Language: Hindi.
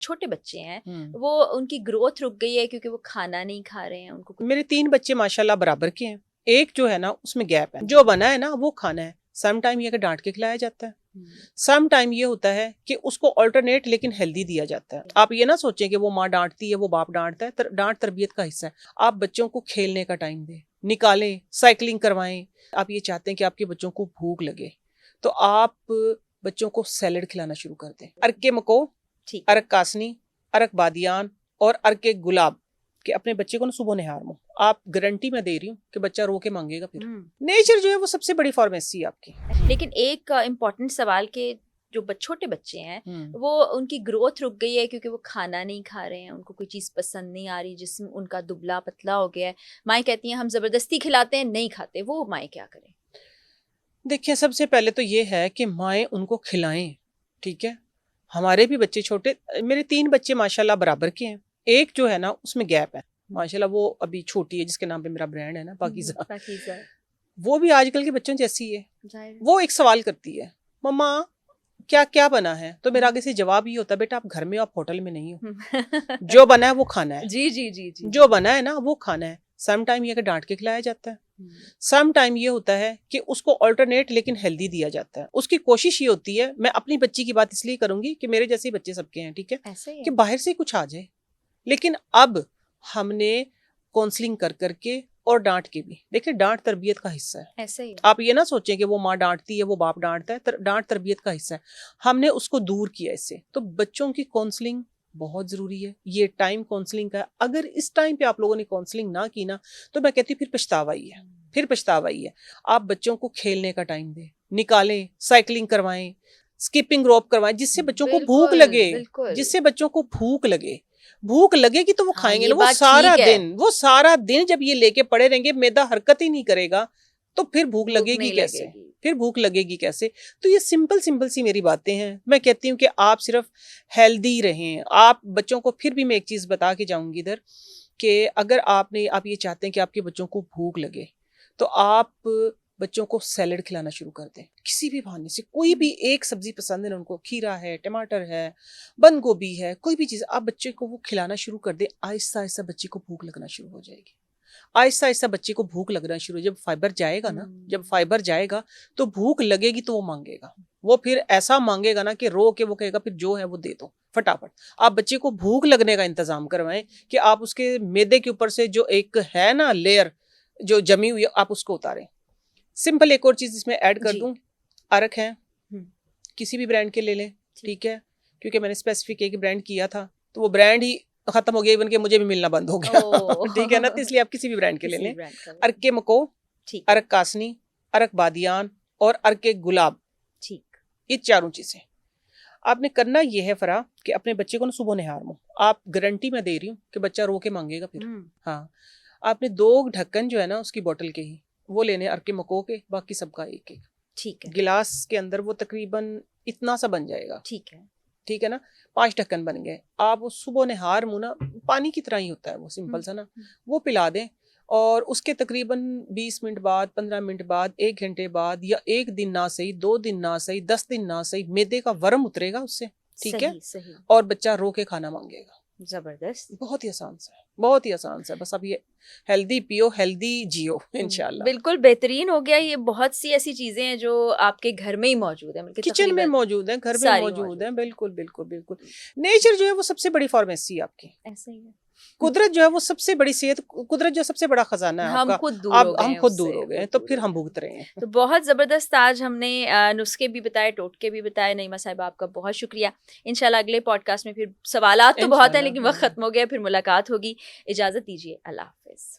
छोटे बच्चे हैं हम्म। वो उनकी ग्रोथ रुक गई है क्योंकि वो खाना नहीं खा रहे हैं, उनको मेरे 3 बच्चे माशाल्लाह बराबर के हैं। एक जो है ना उसमें गैप है, जो बना है ना वो खाना है। सम टाइम ये कि डांट के खिलाया जाता है, सम टाइम ये होता है कि उसको ऑल्टरनेट लेकिन हेल्दी दिया जाता है। आप ये ना सोचें कि वो माँ डांटती है वो बाप डांटता है, डांट तरबियत का हिस्सा है। आप बच्चों को खेलने का टाइम दें, निकालें, साइकिलिंग करवाएं। आप ये चाहते हैं कि आपके बच्चों को भूख लगे तो आप बच्चों को सैलेड खिलाना शुरू कर दें। अरके मको, अरक कासनी, अरक बादियान और अरके गुलाब कि अपने बच्चे को ना सुबह निहार मो। आप गारंटी मैं दे रही हूँ कि बच्चा रो के मांगेगा। फिर नेचर जो है वो सबसे बड़ी फार्मेसी है आपकी। लेकिन एक इम्पोर्टेंट सवाल के जो छोटे बच्चे हैं वो उनकी ग्रोथ रुक गई है क्योंकि वो खाना नहीं खा रहे हैं, उनको कोई चीज़ पसंद नहीं आ रही, जिस्म उनका दुबला पतला हो गया है। माएँ कहती हैं हम ज़बरदस्ती खिलाते हैं, नहीं खाते, वो माएँ क्या करें? देखिए सबसे पहले तो ये है कि माएँ उनको खिलाएं, ठीक है। हमारे भी बच्चे छोटे, मेरे 3 बच्चे माशाल्लाह बराबर के हैं। एक जो है ना उसमें गैप है माशाल्लाह, वो अभी छोटी है जिसके नाम पे मेरा ब्रांड है ना पाकीज़ा। वो भी आजकल के बच्चों जैसी है। वो एक सवाल करती है, मम्मा क्या क्या बना है, तो मेरा आगे से जवाब ये होता है बेटा आप घर में हो, आप होटल में नहीं हो। जो बना है वो खाना है। जी जी जी जी, जो बना है ना वो खाना है। सम टाइम ये कि डांट के खिलाया जाता है, सम टाइम ये होता है कि उसको ऑल्टरनेट लेकिन हेल्दी दिया जाता है। उसकी कोशिश ये होती है, मैं अपनी बच्ची की बात इसलिए करूंगी कि मेरे जैसे बच्चे सबके हैं, ठीक है, कि बाहर से कुछ आ जाए। लेकिन अब हमने काउंसलिंग कर करके और डांट के भी, देखिए डांट तरबियत का हिस्सा है। ऐसे ही आप ये ना सोचें कि वो माँ डांटती है वो बाप डांटता है, डांट तरबियत का हिस्सा है। हमने उसको दूर किया इससे। तो बच्चों की काउंसलिंग बहुत जरूरी है। ये टाइम काउंसलिंग का, अगर इस टाइम पे आप लोगों ने काउंसलिंग ना की ना तो मैं कहती फिर पछतावा ही है, फिर पछतावा ही है। आप बच्चों को खेलने का टाइम दें, निकालें, साइकिलिंग करवाएं, स्किपिंग रोप करवाएं, जिससे बच्चों को भूख लगे, जिससे बच्चों को भूख लगे। भूख लगेगी तो वो खाएंगे ना। वो सारा दिन जब ये लेके पड़े रहेंगे, मैदा हरकत ही नहीं करेगा तो फिर भूख लगेगी कैसे? फिर भूख लगेगी कैसे? तो ये सिंपल सिंपल सी मेरी बातें हैं। मैं कहती हूँ कि आप सिर्फ हेल्दी रहें। आप बच्चों को, फिर भी मैं एक चीज बता के जाऊंगी इधर, कि अगर आप ये चाहते हैं कि आपके बच्चों को भूख लगे तो आप बच्चों को सैलेड खिलाना शुरू कर दें। किसी भी बहाने से कोई भी एक सब्जी पसंद है उनको, खीरा है, टमाटर है, बंद गोभी है, कोई भी चीज आप बच्चे को वो खिलाना शुरू कर दे। आहिस्ता आहिस्ता बच्चे को भूख लगना शुरू हो जाएगी। आहिस्ता आहिस्ता बच्चे को भूख लगना शुरू, जब फाइबर जाएगा ना, जब फाइबर जाएगा तो भूख लगेगी तो वो मांगेगा। वो फिर ऐसा मांगेगा ना कि रो के वो कहेगा फिर जो है वो दे दो फटाफट। आप बच्चे को भूख लगने का इंतजाम करवाएं कि आप उसके मैदे के ऊपर से जो एक है ना लेयर जो जमी हुई है आप उसको उतारें। सिंपल एक और चीज इसमें ऐड कर दूं, अरक है, किसी भी ब्रांड के ले लें, ठीक है, क्योंकि मैंने स्पेसिफिक एक ब्रांड किया था तो वो ब्रांड ही खत्म हो गया, इवन के मुझे भी मिलना बंद हो गया। ठीक है ना, तो इसलिए आप किसी भी ब्रांड के ले लें। अरके मको, अरक कासनी, अरक बादियान और अरके गुलाब, ठीक, ये चारों चीजें आपने करना ये है फरा कि अपने बच्चे को ना सुबह निहार मो। आप गारंटी मैं दे रही हूँ कि बच्चा रो के मांगेगा फिर। हाँ, आपने 2 ढक्कन जो है ना उसकी बोतल के ही वो लेने, अरके मको के, बाकी सबका एक एक, ठीक है, गिलास के अंदर वो तकरीबन इतना सा बन जाएगा, ठीक है, ठीक है ना। 5 ढक्कन बन गए। आप वो सुबह निहार मुँह ना पानी की तरह ही होता है वो, सिंपल सा ना, वो पिला दें। और उसके तकरीबन 20 मिनट बाद, 15 मिनट बाद, 1 घंटे बाद, या 1 दिन ना सही, 2 दिन ना सही, 10 दिन ना सही, मैदे का वर्म उतरेगा उससे, ठीक है, सही। और बच्चा रो के खाना मांगेगा। जबरदस्त, बहुत ही आसान सा है, बहुत ही आसान सा। बस अब ये हेल्दी पियो, हेल्दी जियो, इंशाल्लाह। बिल्कुल बेहतरीन हो गया। ये बहुत सी ऐसी चीजें हैं जो आपके घर में ही मौजूद है, किचन में मौजूद है, घर में मौजूद है। बिल्कुल बिल्कुल बिल्कुल। नेचर जो है वो सबसे बड़ी फार्मेसी है आपकी। ऐसा ही है। कुदरत जो है वो सबसे बड़ी सेहत, कुदरत जो सबसे बड़ा खजाना है आपका। हम खुद दूर हो गए हैं तो फिर हम भुगत रहे हैं। तो बहुत जबरदस्त आज हमने नुस्खे भी बताए, टोटके भी बताए। नईमा साहिबा आपका बहुत शुक्रिया। इंशाल्लाह अगले पॉडकास्ट में फिर सवालात तो बहुत है लेकिन वक्त खत्म हो गया, फिर मुलाकात होगी। इजाजत दीजिए, अल्लाह हाफिज।